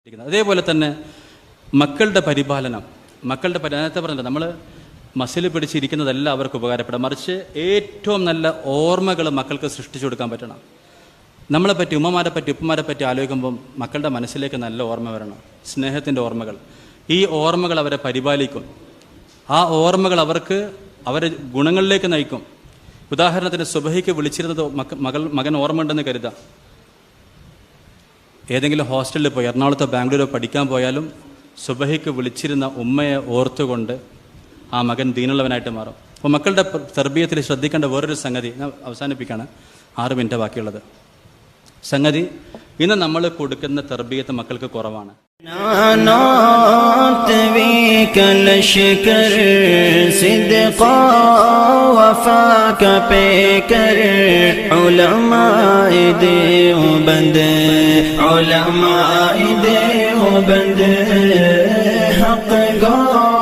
അതേപോലെ തന്നെ മക്കളുടെ പരിപാലനം, നേരത്തെ പറഞ്ഞില്ല, നമ്മൾ മസിൽ പിടിച്ചിരിക്കുന്നതല്ല അവർക്ക് ഉപകാരപ്പെടാം, മറിച്ച് ഏറ്റവും നല്ല ഓർമ്മകൾ മക്കൾക്ക് സൃഷ്ടിച്ചു കൊടുക്കാൻ പറ്റണം. നമ്മളെപ്പറ്റി, ഉമ്മമാരെ പറ്റി, ഉപ്പമാരെ പറ്റി ആലോചിക്കുമ്പം മക്കളുടെ മനസ്സിലേക്ക് നല്ല ഓർമ്മ വരണം, സ്നേഹത്തിൻ്റെ ഓർമ്മകൾ. ഈ ഓർമ്മകൾ അവരെ പരിപാലിക്കും, ആ ഓർമ്മകൾ അവരെ ഗുണങ്ങളിലേക്ക് നയിക്കും. ഉദാഹരണത്തിന് സുബഹിക്ക് വിളിച്ചിരുന്നത് മകൻ ഓർമ്മ കരുതാം. ഏതെങ്കിലും ഹോസ്റ്റലിൽ പോയി എറണാകുളത്തോ ബാംഗ്ലൂരോ പഠിക്കാൻ പോയാലും സുബഹിക്ക് വിളിച്ചിരുന്ന ഉമ്മയെ ഓർത്തുകൊണ്ട് ആ മകൻ ദീനുള്ളവനായിട്ട് മാറും. അപ്പോൾ മക്കളുടെ തർബീയത്തിൽ ശ്രദ്ധിക്കേണ്ട വേറൊരു സംഗതി, ഞാൻ അവസാനിപ്പിക്കുകയാണ്, 6 മിനിറ്റ് ബാക്കിയുള്ളത്. സംഗതി, ഇന്ന് നമ്മൾ കൊടുക്കുന്ന തർബീയത്ത് മക്കൾക്ക് കുറവാണ്. علماء دے و بندے حق گو